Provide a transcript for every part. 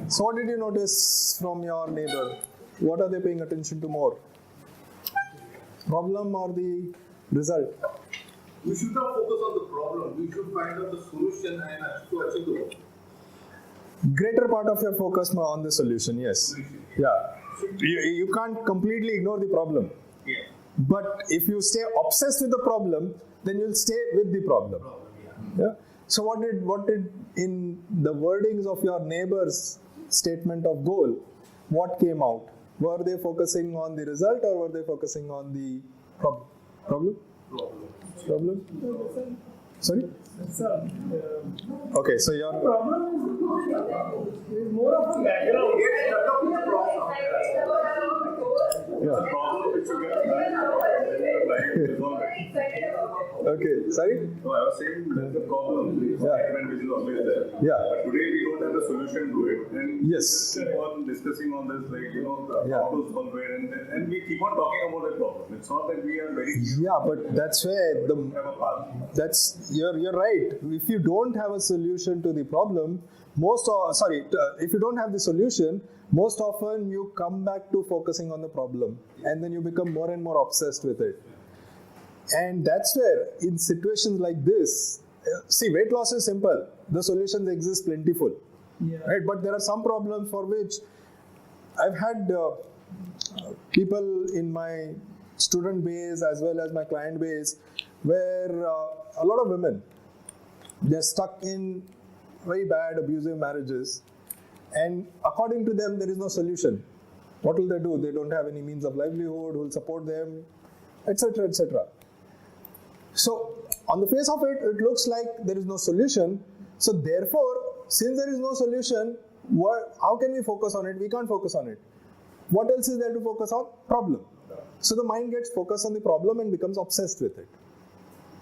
So what did you notice from your neighbor? What are they paying attention to more? Problem or the result? We should not focus on the problem. We should find out the solution and to achieve the goal. Greater part of your focus on the solution, yes. Yeah. You can't completely ignore the problem. Yeah. But if you stay obsessed with the problem, then you'll stay with the problem. Yeah. So what did in the wordings of your neighbor's statement of goal, what came out? Were they focusing on the result or were they focusing on the problem? Problem? Sorry? Okay, so your Problem is more of a background. yeah. Okay, sorry? No, I was saying there's a problem, the excitement which is always there. Yeah. But today we don't have a solution to it. And Yes. we keep on discussing on this, like, the Yeah. how to solve it, and we keep on talking about the problem. It's not that we are very Yeah, but that's where have a path. you're right. If you don't have a solution to the problem, if you don't have the solution, most often you come back to focusing on the problem and then you become more and more obsessed with it. And that's where in situations like this, see, weight loss is simple. The solutions exist plentiful. Yeah. Right? But there are some problems for which I've had people in my student base as well as my client base where a lot of women, they're stuck in very bad abusive marriages and according to them there is no solution. What will they do? They don't have any means of livelihood, who will support them, etc., etc. So on the face of it, it looks like there is no solution. So therefore, since there is no solution, how can we focus on it? We can't focus on it. What else is there to focus on? Problem. So the mind gets focused on the problem and becomes obsessed with it.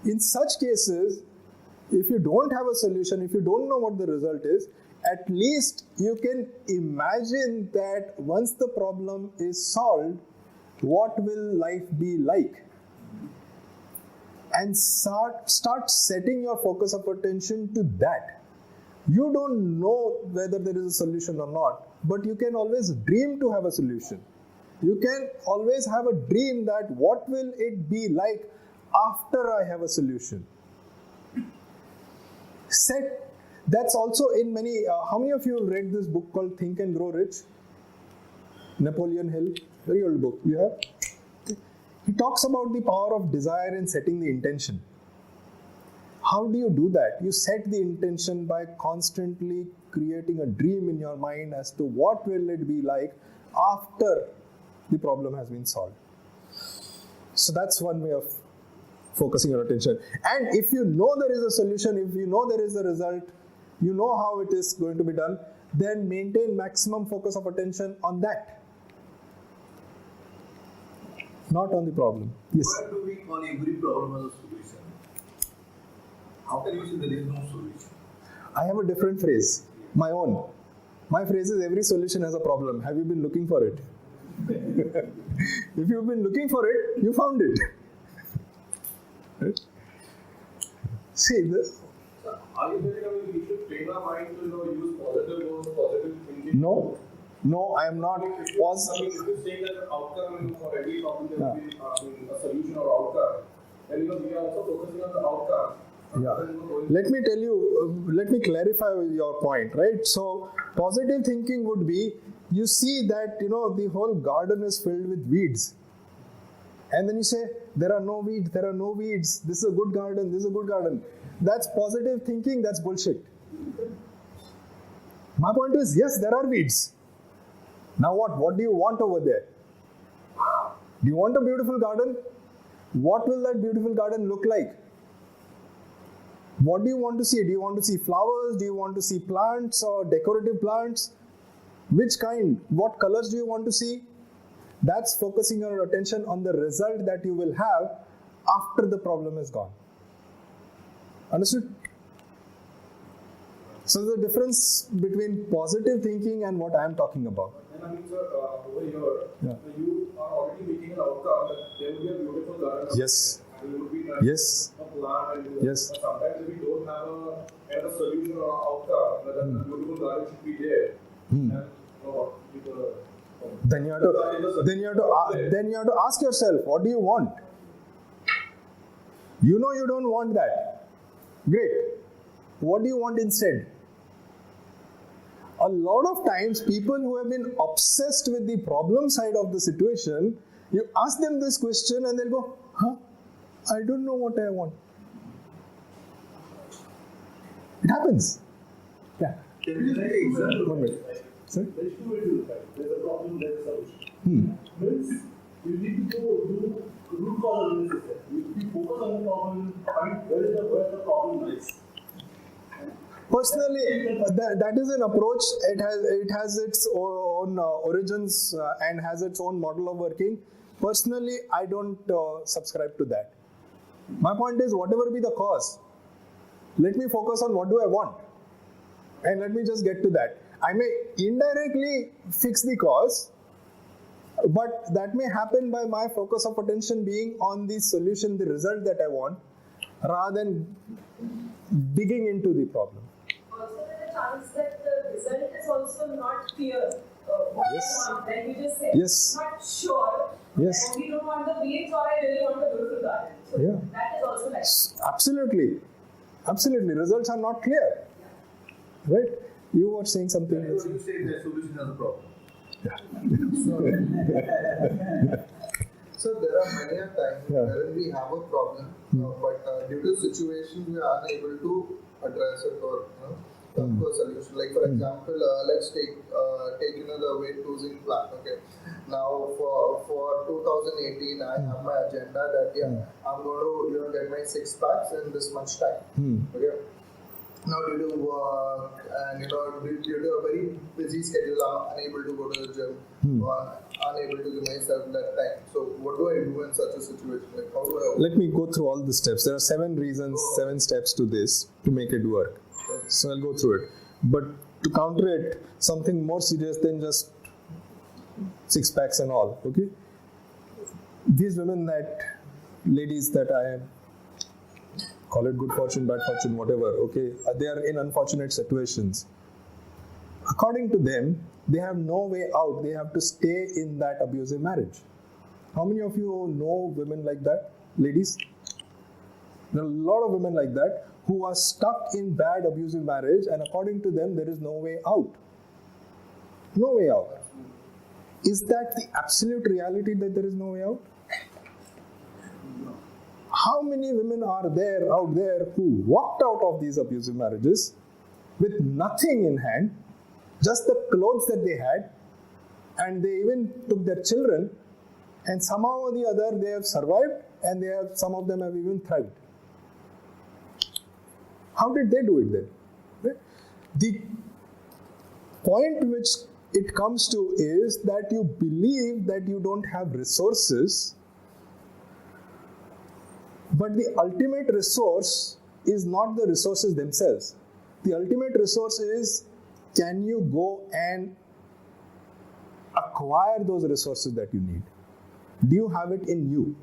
In such cases, if you don't have a solution, if you don't know what the result is, at least you can imagine that once the problem is solved, what will life be like? And start setting your focus of attention to that. You don't know whether there is a solution or not, but you can always dream to have a solution. You can always have a dream that what will it be like after I have a solution. That's also in many, how many of you have read this book called Think and Grow Rich? Napoleon Hill, very old book. You have? He talks about the power of desire in setting the intention. How do you do that? You set the intention by constantly creating a dream in your mind as to what will it be like after the problem has been solved. So that's one way of focusing your attention. And if you know there is a solution, if you know there is a result, you know how it is going to be done, then maintain maximum focus of attention on that. Not on the problem. Yes. Why do we call every problem as a solution? How can you say there is no solution? I have a different phrase, my own. My phrase is every solution has a problem. Have you been looking for it? If you've been looking for it, you found it. Right? See, Are you saying we should train our mind to use positive goals, positive thinking? No, I am not. If you say that the outcome for every problem there will be a solution or outcome, then we are also focusing on the outcome. Yeah. Let me clarify your point, right? So, positive thinking would be, you see that, the whole garden is filled with weeds. And then you say, there are no weeds, this is a good garden, That's positive thinking, that's bullshit. My point is, yes, there are weeds. Now what do you want over there? Do you want a beautiful garden? What will that beautiful garden look like? What do you want to see? Do you want to see flowers? Do you want to see plants or decorative plants? Which kind? What colors do you want to see? That's focusing your attention on the result that you will have after the problem is gone. Understood? So there's a difference between positive thinking and what I am talking about. And sir, over here, you are already making an outcome that there will be a beautiful garden. Yes. And you would be Yes. a plant. And Yes. Sometimes we don't have a solution or outcome that the beautiful garden should be there. Then you have to ask yourself, what do you want? You know you don't want that. Great. What do you want instead? A lot of times, people who have been obsessed with the problem side of the situation, you ask them this question and they'll go, I don't know what I want. It happens. Yeah. Can you take an example? 1 minute. Sorry? There's two ways to look at it. There's a problem, there's a solution. Means you need to go do root cause analysis. You focus on the problem, find where the problem lies. Personally, that is an approach. It has its own origins and has its own model of working. Personally, I don't subscribe to that. My point is, whatever be the cause, let me focus on what do I want, and let me just get to that. I may indirectly fix the cause, but that may happen by my focus of attention being on the solution, the result that I want, rather than digging into the problem. Also, there's a chance that the result is also not clear. What Yes. I want, like you just said. Yes. Not sure. Yes. And we don't want the weeds, or I really want the beautiful garden. So Yeah. that is also like. Absolutely. Absolutely. Results are not clear. Right? You were saying something. So you say the solution has a problem. So there are many a times Yeah. wherein we have a problem, but due to situation we are unable to address it or come to a solution. Like for example, let's take the weight losing plan. Okay, now for 2018, I have my agenda that I'm going to get my 6 packs in this much time. Okay. Now due to work and due to a very busy schedule, I'm unable to go to the gym or unable to give myself that time. So what do I do in such a situation? Like how do I? Let me go through all the steps. There are 7 reasons, 7 steps to this to make it work. So I'll go through it. But to counter it, something more serious than just 6 packs and all. Okay. These women ladies that I am, call it good fortune, bad fortune, whatever, okay, they are in unfortunate situations. According to them, they have no way out. They have to stay in that abusive marriage. How many of you know women like that, ladies? There are a lot of women like that who are stuck in bad abusive marriage, and according to them, there is no way out. No way out. Is that the absolute reality, that there is no way out? How many women are out there who walked out of these abusive marriages with nothing in hand, just the clothes that they had, and they even took their children, and somehow or the other they have survived, and some of them have even thrived. How did they do it then? Right? The point which it comes to is that you believe that you don't have resources, but the ultimate resource is not the resources themselves. The ultimate resource is, can you go and acquire those resources that you need? Do you have it in you?